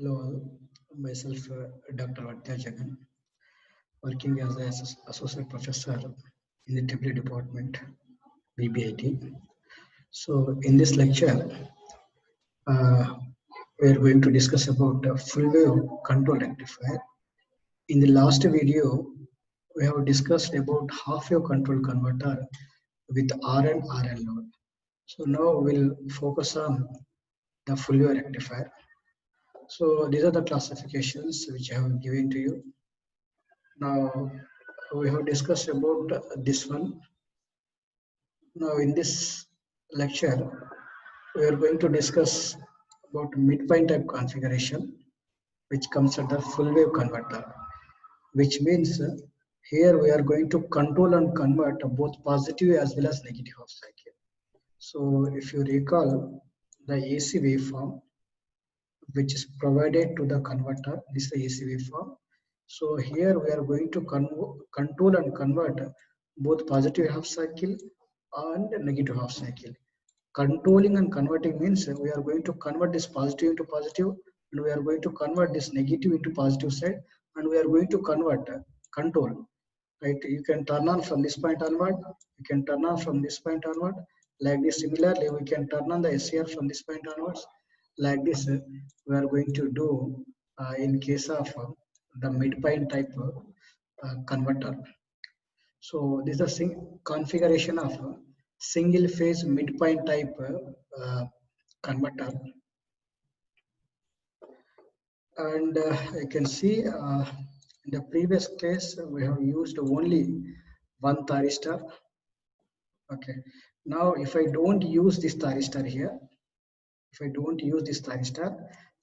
Hello, myself Dr. Vatya Jagan, working as an associate professor in the W department, BBIT. So, in this lecture, uh, we are going to discuss about full wave control rectifier. In the last video, we have discussed about half wave control converter with R and RL load. So now we'll focus on the full wave rectifier. So these are the classifications which I have given to you. Now we have discussed about this one. Now in this lecture, we are going to discuss about midpoint type configuration, which comes under full wave converter, which means here we are going to control and convert both positive as well as negative half cycle. So if you recall the AC waveform, which is provided to the converter, this is the AC waveform. So here we are going to control and convert both positive half cycle and negative half cycle. Controlling and converting means we are going to convert this positive into positive, and we are going to convert this negative into positive side, and we are going to convert control. Right? You can turn on from this point onward, you can turn on from this point onward. Like this, similarly, we can turn on the SCR from this point onwards. Like this, we are going to do in case of the midpoint type converter. So this is a configuration of single phase midpoint type converter, and you can see in the previous case we have used only one thyristor. Okay, now if I don't use this thyristor here, if I don't use this thyristor,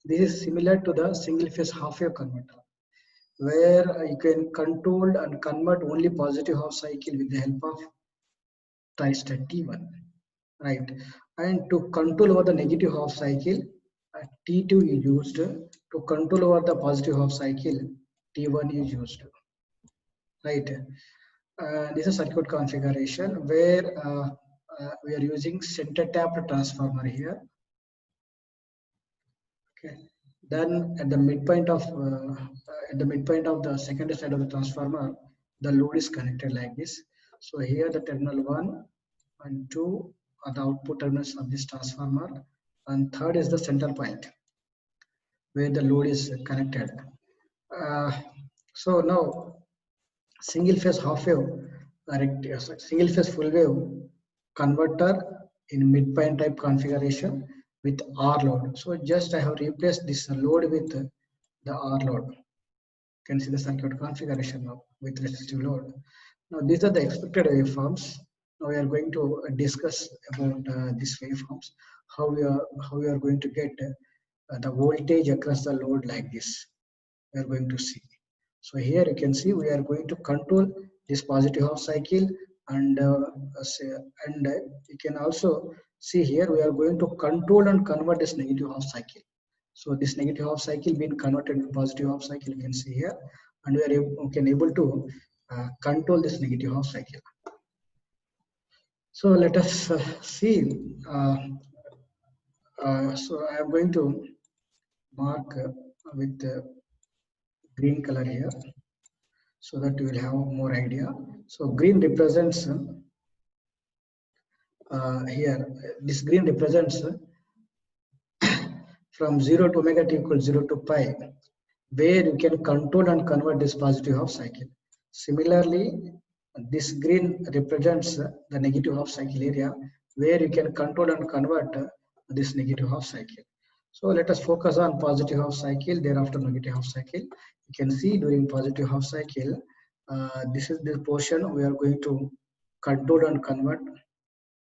this is similar to the single phase half wave converter, where you can control and convert only positive half cycle with the help of thyristor T1, right? And to control over the negative half cycle, T2 is used. To control over the positive half cycle, T1 is used, right? This is a circuit configuration where we are using center tapped transformer here. Okay. Then at the midpoint of the secondary side of the transformer, the load is connected like this. So here the terminal 1 and 2 are the output terminals of this transformer, and third is the center point where the load is connected. So now single phase half wave, single phase full wave converter in midpoint type configuration with R load. So just I have replaced this load with the R load. You can see the circuit configuration now with resistive load. Now these are the expected waveforms. Now we are going to discuss about these waveforms, how we are going to get the voltage across the load like this. We are going to see. So here you can see we are going to control this positive half cycle, and you can also see here we are going to control and convert this negative half cycle. So this negative half cycle being converted into positive half cycle, you can see here, and we can able to control this negative half cycle. So let us see. So I am going to mark with green color here, so that you will have more idea. So green represents here, this green represents from 0 to omega t equals 0 to pi, where you can control and convert this positive half cycle. Similarly, this green represents the negative half cycle area, where you can control and convert this negative half cycle. So let us focus on positive half cycle, thereafter negative half cycle. You can see during positive half cycle, this is the portion we are going to control and convert,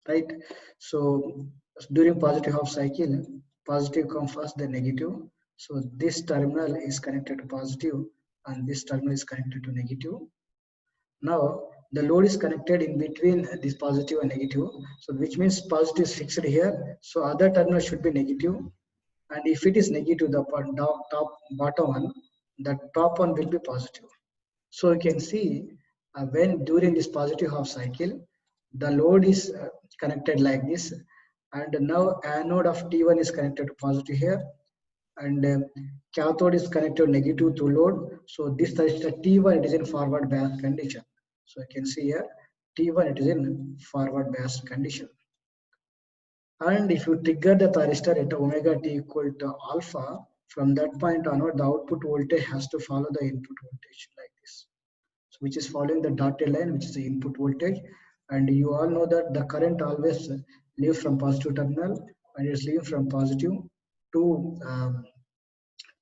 right? So during positive half cycle, positive comes first, then negative. So this terminal is connected to positive, and this terminal is connected to negative. Now the load is connected in between this positive and negative, so which means positive is fixed here, so other terminal should be negative, and if it is negative, the bottom one, the top one will be positive. So you can see when during this positive half cycle, the load is connected like this, and now anode of T1 is connected to positive here, and cathode is connected negative to load. So this is T1, it is in forward bias condition. So you can see here T1, it is in forward bias condition. And if you trigger the thyristor at omega t equal to alpha, from that point onward, the output voltage has to follow the input voltage like this. So which is following the dotted line, which is the input voltage. And you all know that the current always leaves from positive terminal and it's leaving from positive to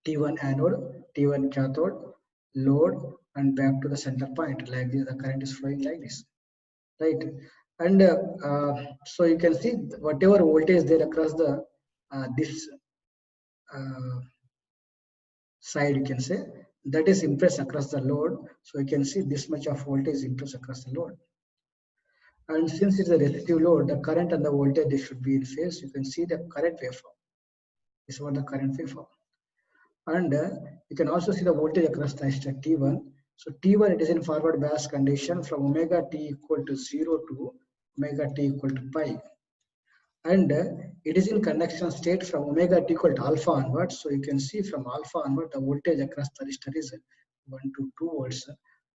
T1 anode, T1 cathode, load, and back to the center point. Like this, the current is flowing like this, right? And so you can see whatever voltage there across the this uh, side, you can say that is impressed across the load. So you can see this much of voltage is impressed across the load. And since it's a resistive load, the current and the voltage they should be in phase. You can see the current waveform. This is what the current waveform. And you can also see the voltage across the T1. So T1 it is in forward bias condition from omega t equal to 0 to omega t equal to pi. And it is in conduction state from omega t equal to alpha onwards. So you can see from alpha onward the voltage across the resistor is 1 to 2 volts.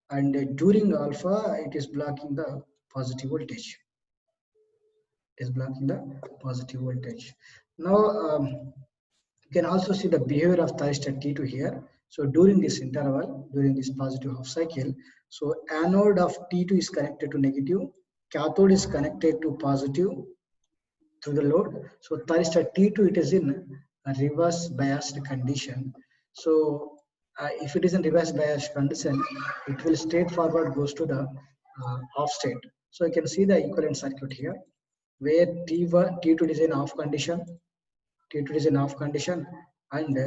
And during alpha it is blocking the positive voltage. It is blocking the positive voltage. Now you can also see the behavior of thyristor T2 here. So during this interval, during this positive half cycle, so anode of T2 is connected to negative, cathode is connected to positive through the load. So thyristor T2 it is in a reverse biased condition. So if it is in reverse biased condition, it will straightforward goes to the off state. So you can see the equivalent circuit here, where T2 is in off condition, T2 is in off condition, and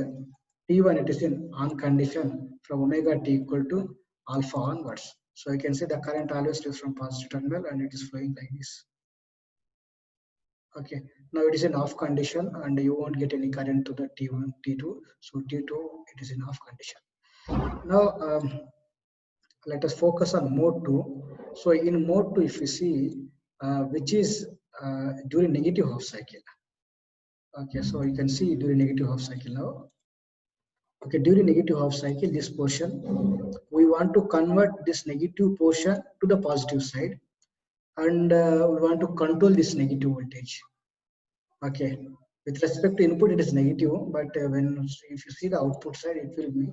T1 it is in on condition from omega t equal to alpha onwards. So you can see the current always is from positive terminal and it is flowing like this. Okay, now it is in off condition and you won't get any current to the T1, T2. So T2 it is in off condition. Now let us focus on mode 2. So in mode 2, if you see, which is during negative half cycle. Okay, so you can see during negative half cycle now. Okay, during negative half cycle, this portion, we want to convert this negative portion to the positive side, and we want to control this negative voltage. Okay, with respect to input, it is negative, but if you see the output side, it will be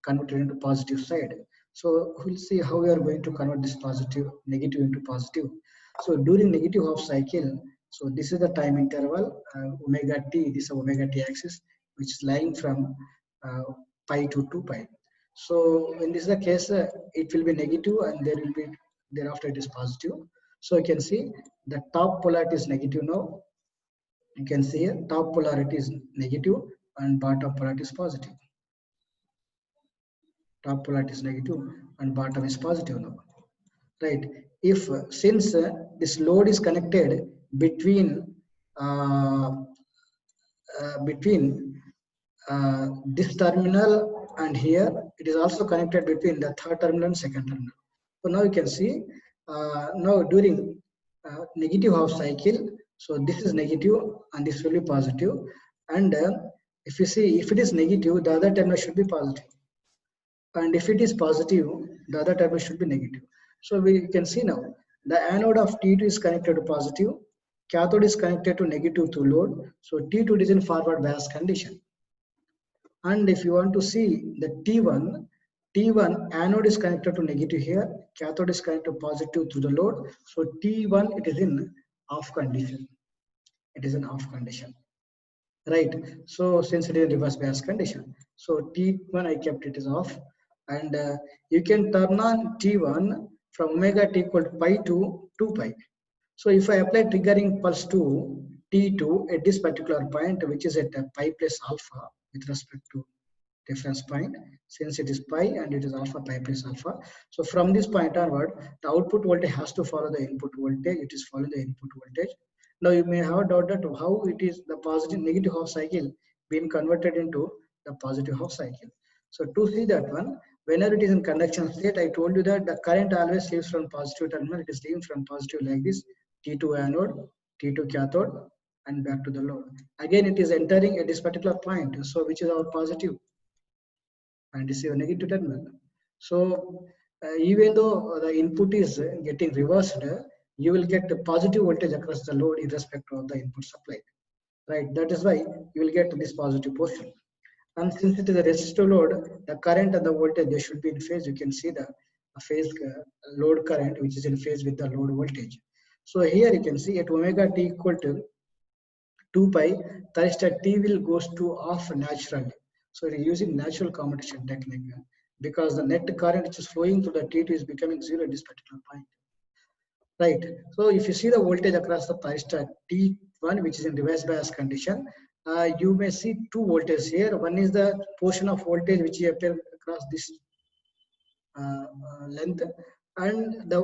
converted into positive side. So we'll see how we are going to convert this negative into positive. So during negative half cycle, so this is the time interval omega t. This is omega t axis, which is lying from pi to 2 pi. So when this is the case, it will be negative, and there will be thereafter it is positive. So you can see the top polarity is negative now. You can see here top polarity is negative and bottom polarity is positive. Top polarity is negative and bottom is positive now, right? If since this load is connected between this terminal and here, it is also connected between the third terminal and second terminal. So now you can see now during negative half cycle, so this is negative and this will be positive, and if you see, if it is negative, the other terminal should be positive, and if it is positive, the other terminal should be negative. So we can see now the anode of T2 is connected to positive, cathode is connected to negative through load. So T2 is in forward bias condition. And if you want to see the T1 anode is connected to negative here, cathode is connected to positive through the load. So T1 it is in off condition. It is in off condition, right? So since it is in reverse bias condition, so T1 I kept it is off, and you can turn on T1 from omega t equal to pi to 2 pi. So if I apply triggering pulse to T2 at this particular point, which is at pi plus alpha with respect to reference point, since it is pi and it is alpha pi plus alpha. So from this point onward, the output voltage has to follow the input voltage. It is following the input voltage. Now you may have a doubt that how it is the positive negative half cycle being converted into the positive half cycle. So to see that one, whenever it is in conduction state, I told you that the current always leaves from positive terminal. It is leaving from positive like this, T2 anode, T2 cathode, and back to the load. Again, it is entering at this particular point. So which is our positive and this is your negative terminal. So even though the input is getting reversed, you will get a positive voltage across the load irrespective of the input supply. Right? That is why you will get this positive portion. And since it is a resistive load, the current and the voltage, they should be in phase. You can see the phase load current, which is in phase with the load voltage. So here you can see at omega t equal to 2 pi, thyristor T will goes to off naturally. So it is using natural commutation technique because the net current which is flowing through the T2 is becoming zero at this particular point. Right. So if you see the voltage across the thyristor T1, which is in reverse bias condition, you may see two voltages here. One is the portion of voltage which appear across this length and the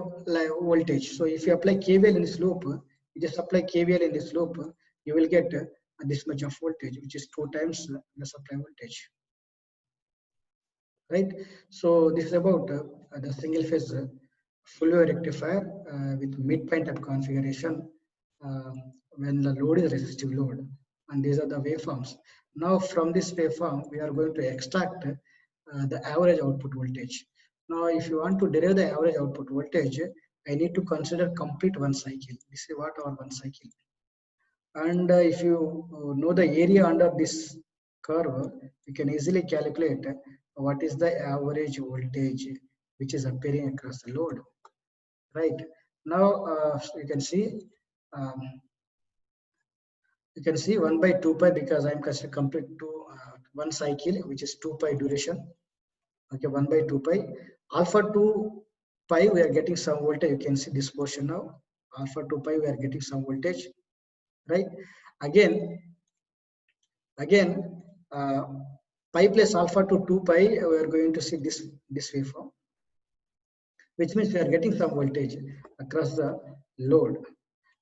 voltage. So if you apply KVL in this loop, you just apply KVL in this loop, you will get this much of voltage, which is 2 times the supply voltage. Right. So this is about the single phase full wave rectifier with midpoint of configuration when the load is resistive load, and these are the waveforms. Now from this waveform we are going to extract the average output voltage. Now if you want to derive the average output voltage, I need to consider complete one cycle. This is what our one cycle. And if you know the area under this curve, you can easily calculate what is the average voltage which is appearing across the load. Right. Now you can see 1 by 2 pi because I'm considering complete to one cycle, which is 2 pi duration. Okay, 1 by 2 pi. Alpha 2 pi, we are getting some voltage. You can see this portion now. Alpha 2 pi, we are getting some voltage. Right. Again, pi plus alpha to 2 pi, we are going to see this waveform, which means we are getting some voltage across the load.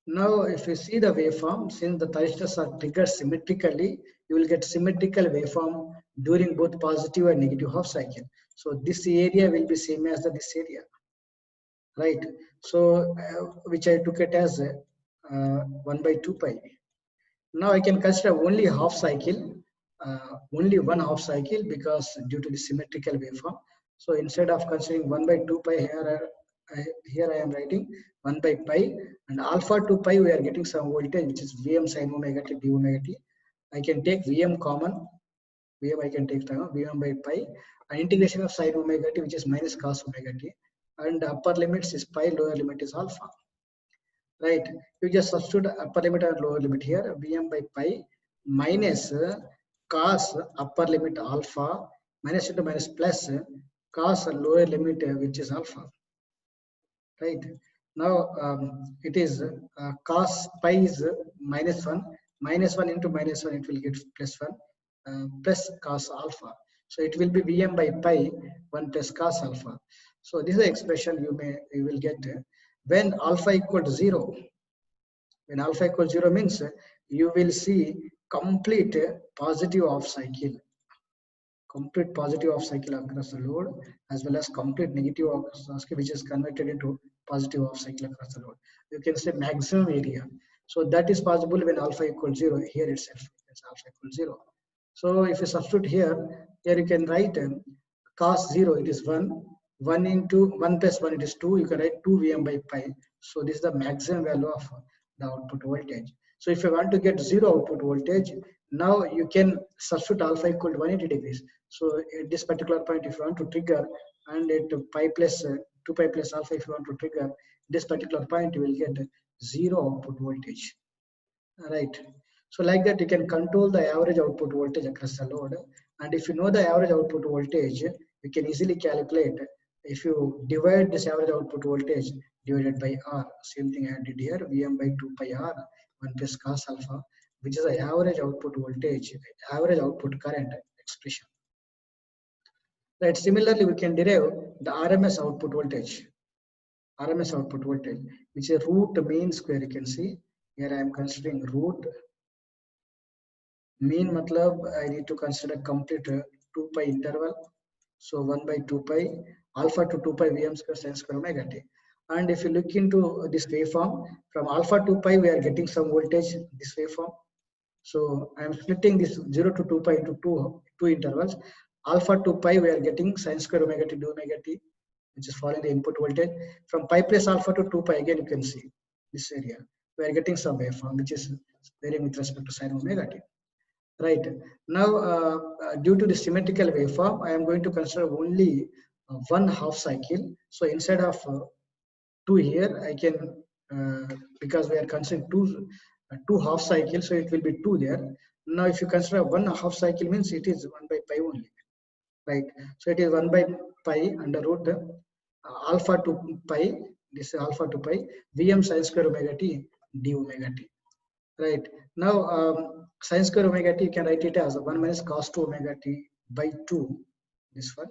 Now, if you see the waveform, since the thyristors are triggered symmetrically, you will get symmetrical waveform during both positive and negative half cycle. So this area will be same as this area, right? So which I took it as 1 by 2 pi. Now I can consider only half cycle, only one half cycle because due to the symmetrical waveform. So instead of considering 1 by 2 pi here I am writing 1 by pi, and alpha 2 pi we are getting some voltage which is Vm sin omega t d omega t. I can take Vm common, Vm I can take Vm by pi, and integration of sin omega t which is minus cos omega t, and upper limits is pi, lower limit is alpha. Right, you just substitute upper limit and lower limit here. Vm by pi minus cos upper limit alpha minus into minus plus cos lower limit which is alpha. Right, now it is cos pi is minus 1 into minus 1, it will get plus 1 plus cos alpha. So it will be Vm by pi 1 plus cos alpha. So this is the expression you will get when alpha equal to 0. When alpha equals 0 means you will see complete positive off cycle. Complete positive off cycle across the load, as well as complete negative off cycle which is converted into positive off cycle across the load. You can say maximum area. So that is possible when alpha equals 0. Here itself, it's alpha equals 0. So if you substitute here you can write cos 0, it is 1. 1 into 1 plus 1, it is 2. You can write 2 Vm by pi. So this is the maximum value of the output voltage. So if you want to get 0 output voltage, now you can substitute alpha equal to 180 degrees. So at this particular point, if you want to trigger, and at pi plus 2 pi plus alpha, if you want to trigger this particular point, you will get 0 output voltage. Right. So like that, you can control the average output voltage across the load. And if you know the average output voltage, you can easily calculate. If you divide this average output voltage divided by R, same thing I did here, Vm by 2 pi R, 1 plus cos alpha, which is the average output voltage, average output current expression. Right. Similarly, we can derive the RMS output voltage. RMS output voltage, which is root mean square. You can see here I am considering root mean matlab I need to consider complete 2 pi interval. So 1 by 2 pi alpha to 2 pi Vm square sin square omega t. And if you look into this waveform, from alpha to pi, we are getting some voltage, this waveform. So I am splitting this 0 to 2 pi into two intervals. Alpha to pi, we are getting sine square omega t d omega t, which is following the input voltage. From pi plus alpha to 2 pi, again you can see this area. We are getting some waveform, which is varying with respect to sine omega t. Right. Now, due to the symmetrical waveform, I am going to consider only one half cycle. So instead of 2 here, I can, because we are considering two half cycles, so it will be 2 there. Now, if you consider one half cycle, means it is 1 by pi only, right? So it is 1 by pi under root alpha to pi, this is alpha to pi, Vm sine square omega t d omega t. Right. Now, sine square omega t, you can write it as 1 minus cos 2 omega t by 2, this one.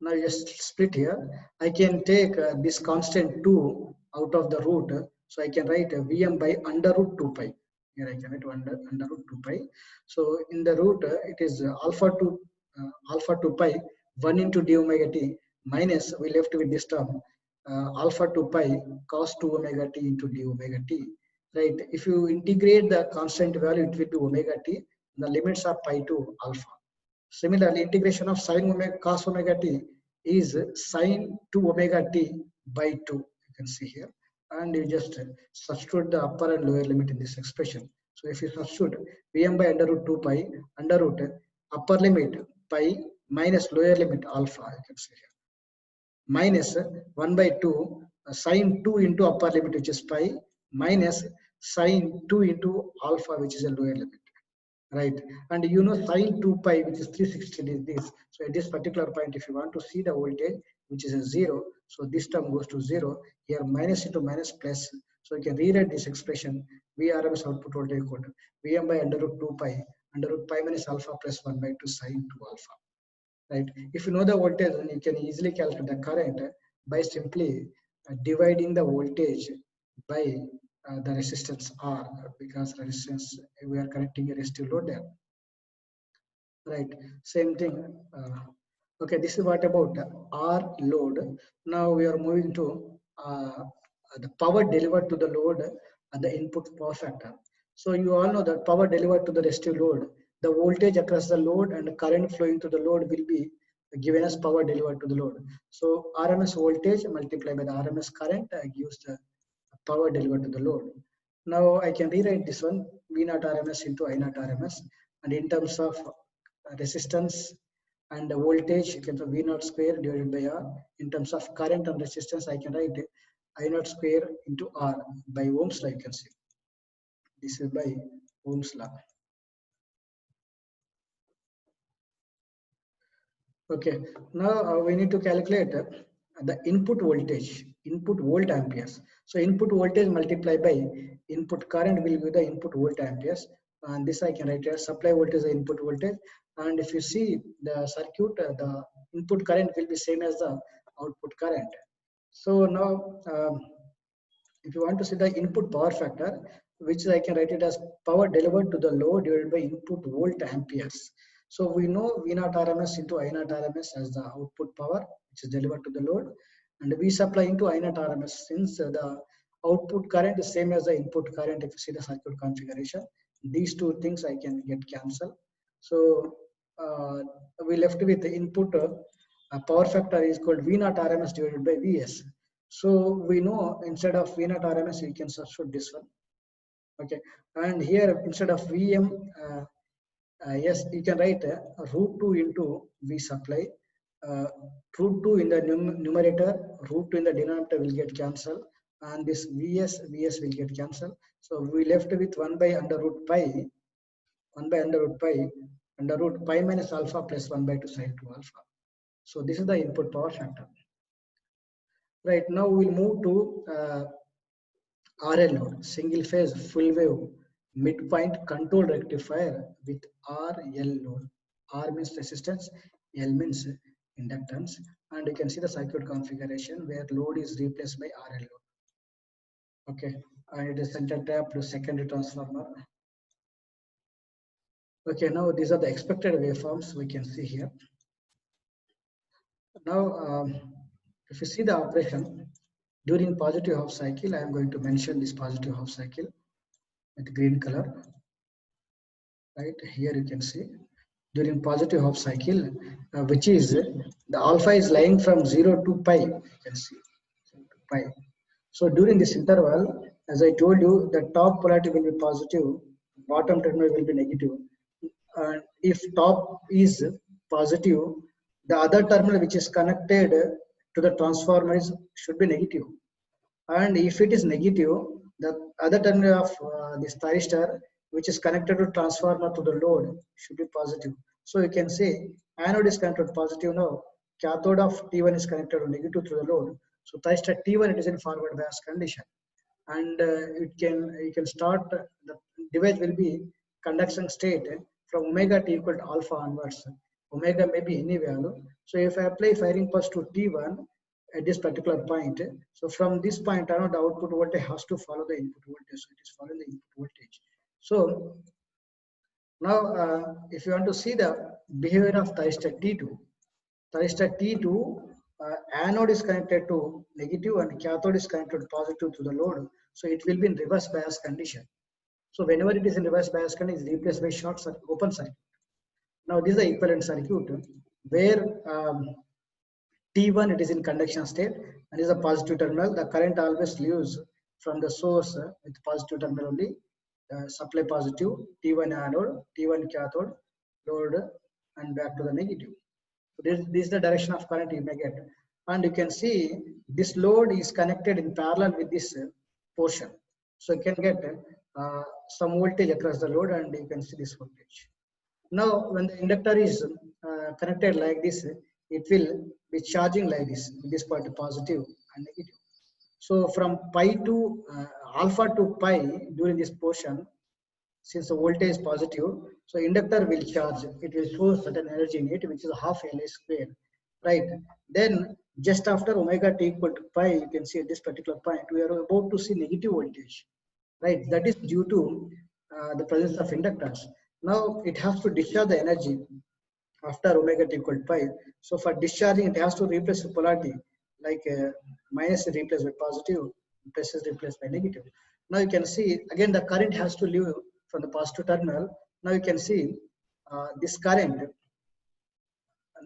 Now, just split here. I can take this constant 2 out of the root. So, I can write Vm by under root 2 pi. Here I can write under root 2 pi. So, in the root, it is alpha to pi 1 into d omega t minus, we left with this term, alpha to pi cos 2 omega t into d omega t. Right. If you integrate the constant value, it will be omega t. The limits are pi to alpha. Similarly, integration of sine omega cos omega t is sine 2 omega t by 2. You can see here. And you just substitute the upper and lower limit in this expression. So if you substitute Vm by under root 2 pi, under root upper limit pi minus lower limit alpha, you can see here, minus 1 by 2 sine 2 into upper limit, which is pi, minus sine 2 into alpha, which is a lower limit. Right. And you know sine 2 pi, which is 360 is this. So at this particular point, if you want to see the voltage, which is a 0, so this term goes to 0. Here minus into minus plus. So you can rewrite this expression, Vrms output voltage equal to Vm by under root 2 pi, under root pi minus alpha plus 1 by 2 sine 2 alpha. Right. If you know the voltage, then you can easily calculate the current by simply dividing the voltage by the resistance R, because resistance, we are connecting a resistive load there. Right. Same thing. Okay, this is what about R load. Now we are moving to the power delivered to the load and the input power factor. So you all know that power delivered to the resistive load, the voltage across the load and the current flowing to the load will be given as power delivered to the load. So RMS voltage multiplied by the RMS current gives the power delivered to the load. Now I can rewrite this one, V naught RMS into I naught RMS, and in terms of resistance and the voltage, you can say V naught square divided by R. In terms of current and resistance, I can write I naught square into R by Ohm's law, you can see. This is by Ohm's law. Okay, now we need to calculate the input voltage, input volt amperes. So input voltage multiplied by input current will give the input volt amperes. And this I can write as supply voltage is the input voltage. And if you see the circuit, the input current will be same as the output current. So now, if you want to see the input power factor, which I can write it as power delivered to the load divided by input volt amperes. So we know V naught RMS into I naught RMS as the output power, which is delivered to the load, and V supply into I naught RMS, since the output current is same as the input current. If you see the circuit configuration, these two things I can get cancelled. So we left with the input power factor is called V naught RMS divided by Vs. So we know instead of V naught RMS, we can substitute this one. Okay, and here instead of Vm, yes, you can write root 2 into V supply. Root 2 in the numerator, root 2 in the denominator will get cancelled, and this Vs will get cancelled. So we left with 1 by under root pi, 1 by under root pi, under root pi minus alpha plus 1 by 2 sine 2 alpha. So this is the input power factor. Right, now we'll move to RL load, single phase full wave midpoint control rectifier with RL load. R means resistance, L means inductance, and you can see the circuit configuration where load is replaced by RL load. Okay, and it is center tap to secondary transformer. Okay, now these are the expected waveforms we can see here. Now, if you see the operation, During positive half cycle, I am going to mention this positive half cycle with green color. Right here you can see during positive half cycle, which is the alpha is lying from 0 to pi. You can see pi. So during this interval, as I told you, the top polarity will be positive, bottom terminal will be negative. And if top is positive, the other terminal which is connected to the transformer should be negative. And if it is negative, the other terminal of this thyristor, which is connected to transformer to the load, should be positive. So you can say anode is connected positive now, cathode of T1 is connected to negative to the load. So thyristor T1 it is in forward bias condition, and you can start the device will be conduction state from omega t equal to alpha onwards. Omega may be any value. So if I apply firing pulse to T1 at this particular point, so from this point on, the output voltage has to follow the input voltage. So it is following the input voltage. So now, if you want to see the behavior of thyristor T2, thyristor T2 anode is connected to negative and cathode is connected to positive to the load. So it will be in reverse bias condition. So whenever it is in reverse bias condition, it is replaced by short circuit, open circuit. Now this is the equivalent circuit where T1 it is in conduction state and is a positive terminal. The current always leaves from the source with positive terminal only. Supply positive, T1 anode, T1 cathode, load, and back to the negative. So this is the direction of current you may get. And you can see this load is connected in parallel with this portion. So you can get some voltage across the load and you can see this voltage. Now, when the inductor is connected like this, it will be charging like this part positive and negative. So from pi to alpha to pi during this portion, since the voltage is positive, so inductor will charge. It will show certain energy in it, which is half Li square, right? Then just after omega t equal to pi, you can see at this particular point, we are about to see negative voltage, right? That is due to the presence of inductors. Now it has to discharge the energy after omega t equal to pi. So for discharging, it has to replace the polarity, like minus is replaced by positive, plus is replaced by negative. Now you can see again the current has to leave from the positive terminal. Now you can see this current.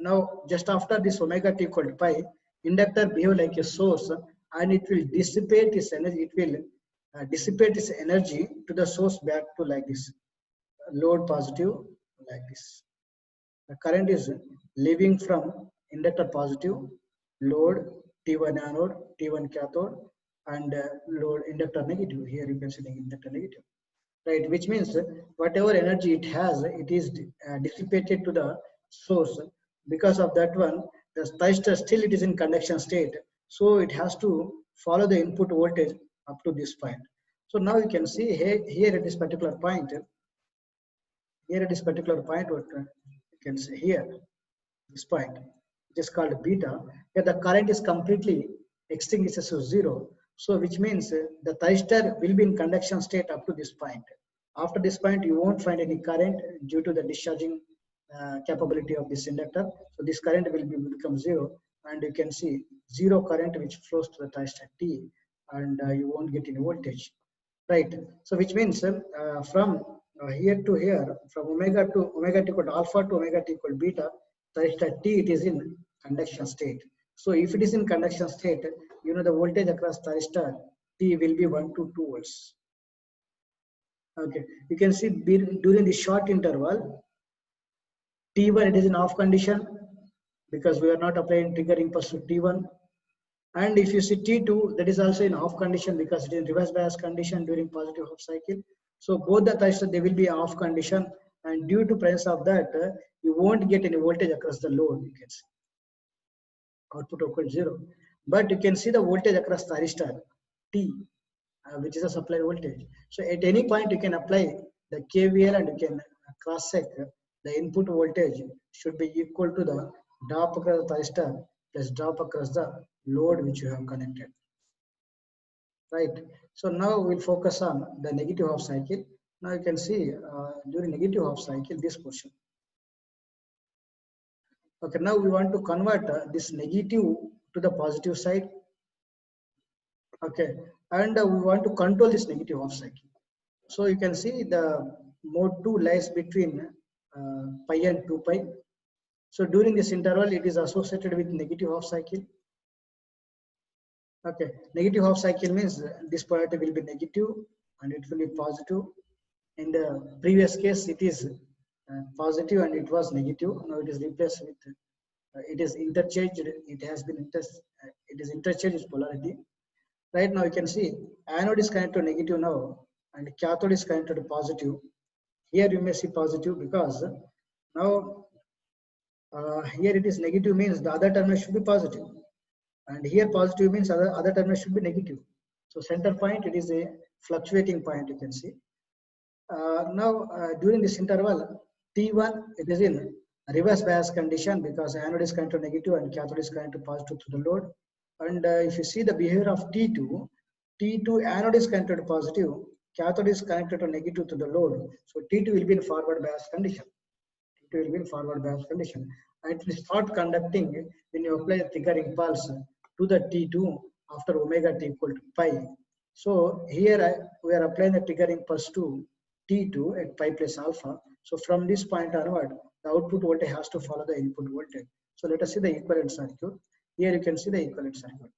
Now just after this omega t equal to pi, inductor behave like a source and it will dissipate its energy. It will dissipate its energy to the source back to like this, load positive like this. The current is leaving from inductor positive, load T1 anode, T1 cathode, and load inductor negative. Here you can see the inductor negative, right? Which means whatever energy it has, it is dissipated to the source. Because of that one, the thyristor still it is in conduction state, so it has to follow the input voltage up to this point. So now you can see here at this particular point, what you can see here, this point, which is called beta, where the current is completely extinguishes to zero. So which means the thyristor will be in conduction state up to this point. After this point, you won't find any current due to the discharging capability of this inductor. So this current will become zero, and you can see zero current which flows to the thyristor T, and you won't get any voltage, right? So which means from here to here, from omega t equal to alpha to omega t equal to beta, thyristor T it is in conduction state. So if it is in conduction state, you know the voltage across thyristor T will be 1 to 2 volts. Okay, you can see during the short interval, T1 it is in off condition because we are not applying trigger impulse to T1. And if you see T2, that is also in off condition because it is in reverse bias condition during positive half cycle. So both the thyristor they will be off condition, and due to presence of that, you won't get any voltage across the load. You can see output equal 0, but you can see the voltage across thyristor T, which is a supply voltage. So at any point you can apply the KVL and you can cross check the input voltage should be equal to the drop across the thyristor plus drop across the load which you have connected, right? So now we'll focus on the negative half cycle. Now you can see during negative half cycle this portion. Okay, now we want to convert this negative to the positive side. Okay, and we want to control this negative half cycle. So you can see the mode 2 lies between pi and 2 pi. So during this interval, it is associated with negative half cycle. Okay, negative half cycle means this polarity will be negative and it will be positive. In the previous case, it is positive and it was negative. Now it is replaced with, it is interchanged. It has been it is interchanged with polarity. Right now you can see anode is connected to negative now and cathode is connected to positive. Here you may see positive because now here it is negative means the other terminal should be positive, and here positive means other terminal should be negative. So center point, it is a fluctuating point, you can see. Now during this interval T1, it is in reverse bias condition because anode is connected to negative and cathode is connected to positive to the load. And if you see the behavior of T2 anode is connected to positive, cathode is connected to negative to the load. So T2 will be in forward bias condition. It will be in forward bias condition. And it will start conducting when you apply the triggering pulse to the T2 after omega t equal to pi. So here we are applying the triggering pulse to T2 at pi plus alpha. So from this point onward, the output voltage has to follow the input voltage. So let us see the equivalent circuit. Here you can see the equivalent circuit.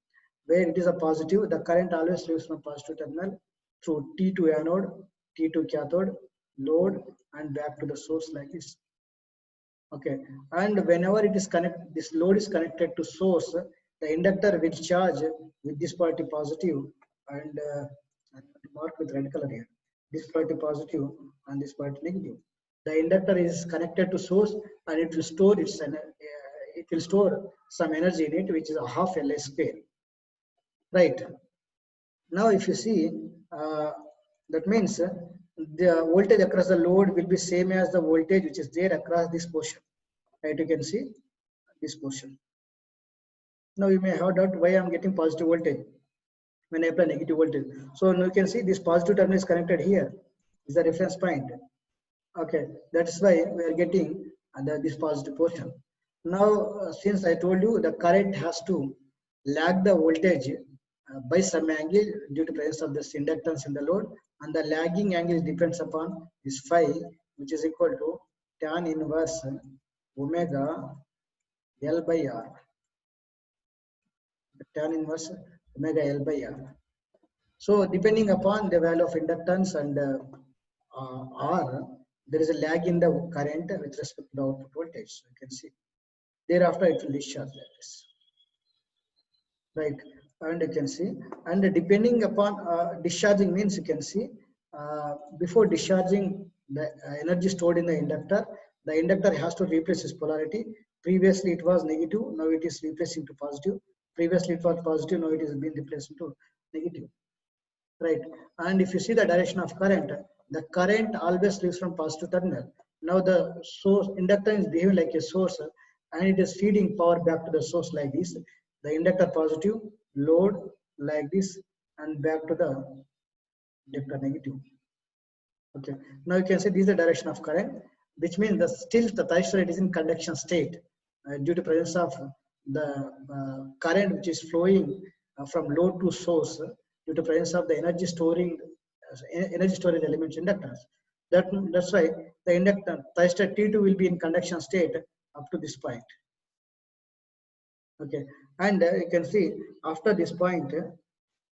Where it is a positive, the current always leaves from positive terminal through T2 anode, T2 cathode, load, and back to the source like this. Okay, and whenever it is connected, this load is connected to source, the inductor will charge with this polarity positive and mark with red color here. This polarity positive and this polarity negative. The inductor is connected to source and it will store it will store some energy in it, which is a half Ls square. Right. Now, if you see, that means the voltage across the load will be same as the voltage which is there across this portion. Right, you can see this portion. Now you may have doubt why I am getting positive voltage when I apply negative voltage. So now you can see this positive terminal is connected here. Is the reference point. Okay, that's why we are getting this positive portion. Now, since I told you the current has to lag the voltage by some angle due to presence of this inductance in the load, and the lagging angle depends upon this phi, which is equal to tan inverse omega L by R. Tan inverse omega L by R. So depending upon the value of inductance and R, there is a lag in the current with respect to the output voltage. So you can see. Thereafter, it will discharge like this. Right, and you can see. And depending upon discharging means you can see before discharging the energy stored in the inductor has to replace its polarity. Previously it was negative, now it is replacing to positive. Previously it was positive, now it is being replaced into negative. Right, and if you see the direction of current, the current always leaves from positive terminal. Now the source inductor is behaving like a source and it is feeding power back to the source like this. The inductor positive, load like this, and back to the inductor negative. Okay, now you can see this is the direction of current, which means the still the thyristor is in conduction state due to presence of the current which is flowing from load to source due to presence of the energy storage elements inductors. That's why the inductor thyristor T2 will be in conduction state up to this point. Okay, and you can see after this point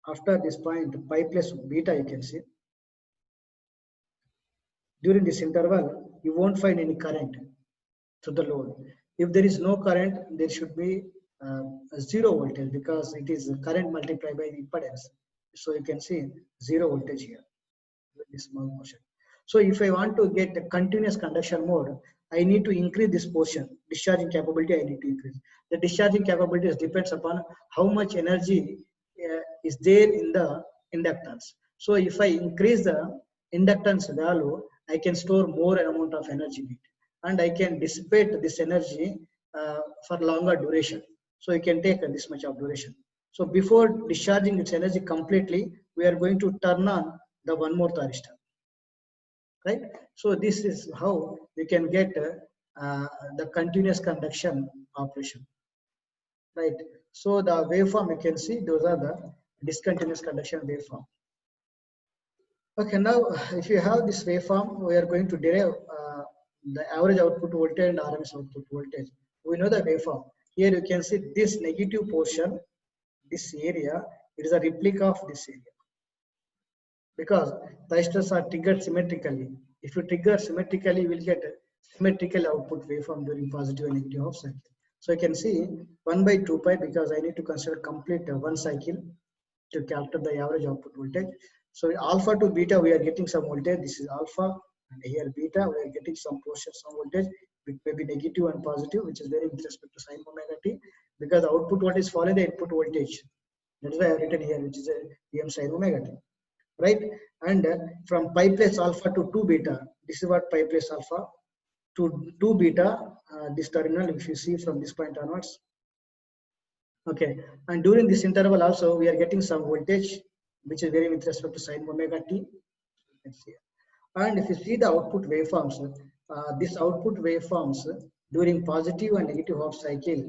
pi plus beta, you can see during this interval you won't find any current to the load. If there is no current, there should be a zero voltage because it is current multiplied by the impedance. So you can see zero voltage here with this small portion. So if I want to get the continuous conduction mode, I need to increase this portion. Discharging capability I need to increase. The discharging capability depends upon how much energy is there in the inductance. So if I increase the inductance value, I can store more amount of energy in it, and I can dissipate this energy for longer duration. So you can take this much of duration. So before discharging its energy completely, we are going to turn on the one more thyristor. Right? So this is how we can get the continuous conduction operation. Right? So the waveform you can see, those are the discontinuous conduction waveform. Okay, now if you have this waveform, we are going to derive the average output voltage and RMS output voltage. We know the waveform. Here you can see this negative portion, this area, it is a replica of this area. Because thysters are triggered symmetrically. If you trigger symmetrically, you will get a symmetrical output waveform during positive and negative half cycle. So you can see 1 by 2 pi because I need to consider complete one cycle to calculate the average output voltage. So alpha to beta, we are getting some voltage. This is alpha, and here beta, we are getting some portion, some voltage, which may be negative and positive, which is very with respect to sin omega t, because the output voltage follow the input voltage. That's why I have written here, which is a Vm sin omega t, right? And from pi plus alpha to 2 beta, this is what pi plus alpha to 2 beta, this terminal, if you see from this point onwards. Okay, and during this interval also we are getting some voltage which is very with respect to sin omega t. And if you see the output waveforms, this output waveforms during positive and negative half cycle,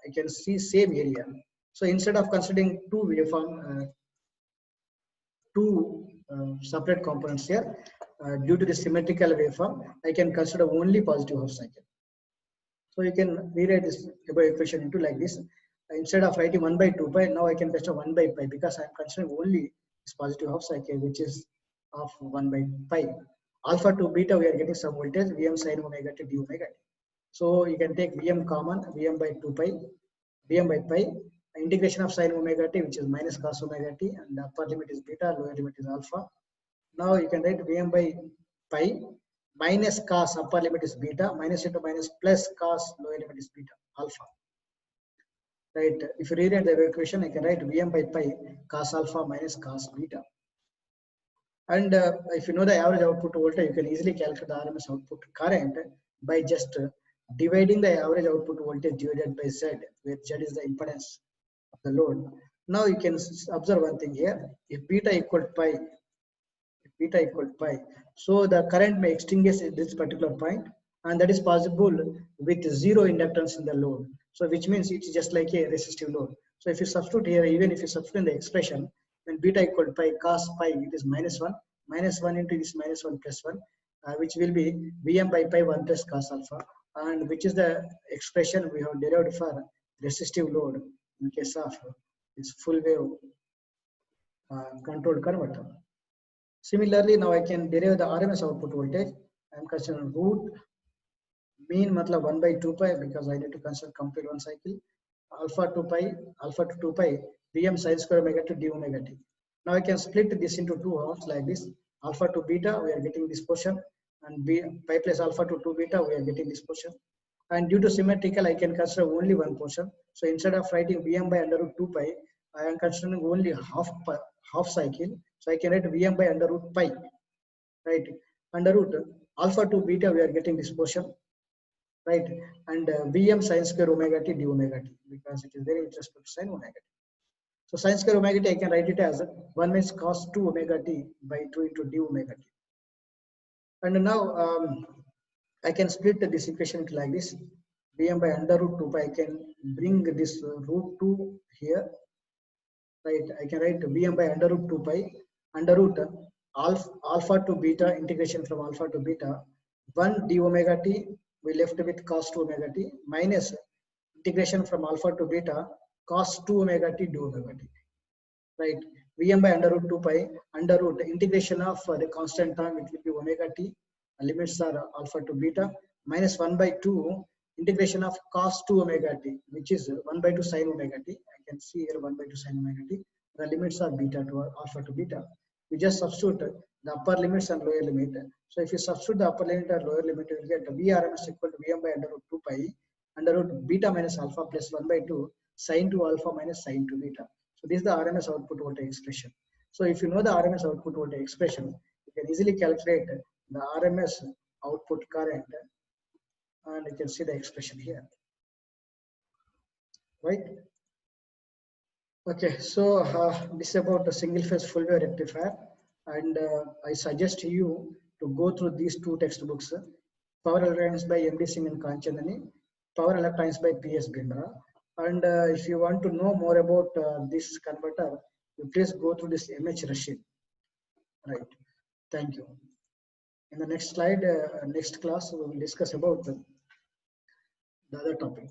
you can see same area. So instead of considering two waveform, two separate components here, due to the symmetrical waveform, I can consider only positive half cycle. So you can rewrite this equation into like this. Instead of writing 1 by 2 pi, now I can consider 1 by pi because I am considering only this positive half cycle, which is of 1 by pi. Alpha to beta, we are getting some voltage, Vm sin omega t d omega t. So you can take Vm common, Vm by 2 pi, Vm by pi, integration of sin omega t, which is minus cos omega t, and the upper limit is beta, lower limit is alpha. Now you can write Vm by pi minus cos upper limit is beta, minus into minus plus cos lower limit is beta, alpha. Right? If you rewrite the equation, I can write Vm by pi cos alpha minus cos beta. And if you know the average output voltage, you can easily calculate the RMS output current by just dividing the average output voltage divided by Z, where Z is the impedance of the load. Now you can observe one thing here. If beta equal to pi, so the current may extinguish at this particular point, and that is possible with zero inductance in the load. So which means it's just like a resistive load. So if you substitute here, even if you substitute in the expression, when beta equal to pi, cos pi, it is minus 1 into this minus 1 plus 1, which will be Vm by pi 1 plus cos alpha, and which is the expression we have derived for resistive load in case of this full wave controlled converter. Similarly, now I can derive the RMS output voltage. I am considering root mean matlab 1 by 2 pi because I need to consider complete one cycle. Alpha to 2 pi, Vm sin square omega to d omega t. Now I can split this into two halves like this. Alpha to beta, we are getting this portion, and pi plus alpha to 2 beta, we are getting this portion. And due to symmetrical, I can consider only one portion. So instead of writing Vm by under root 2 pi, I am considering only half cycle. So I can write Vm by under root pi, right? Under root alpha to beta, we are getting this portion, right? And Vm sin square omega t d omega t, because it is very interesting to sin omega t. So sin square omega t, I can write it as 1 minus cos 2 omega t by 2 into d omega t. And now I can split this equation into like this. Vm by under root 2 pi, I can bring this root 2 here, right? I can write Vm by under root 2 pi, under root alpha to beta, integration from alpha to beta, 1 d omega t, we left with cos 2 omega t, minus integration from alpha to beta, cos 2 omega t d omega t, right? Vm by under root 2 pi, under root integration of the constant term, it will be omega t, limits are alpha to beta, minus 1 by 2 integration of cos 2 omega t, which is 1 by 2 sin omega t. I can see here 1 by 2 sin omega t. The limits are beta to alpha to beta. We just substitute the upper limits and lower limit. So if you substitute the upper limit or lower limit, you will get Vrms equal to Vm by under root 2 pi, under root beta minus alpha plus 1 by 2 sin 2 alpha minus sin 2 beta. So this is the RMS output voltage expression. So if you know the RMS output voltage expression, you can easily calculate the RMS output current, and you can see the expression here, right? Okay, so this is about the single phase full wave rectifier, and I suggest you to go through these two textbooks, Power Electronics by M.D. Singh and Kanchanani, Power Electronics by P.S. Bindra. And if you want to know more about this converter, you please go through this MH Rashid. Right. Thank you. In the next slide, next class, we will discuss about the other topic.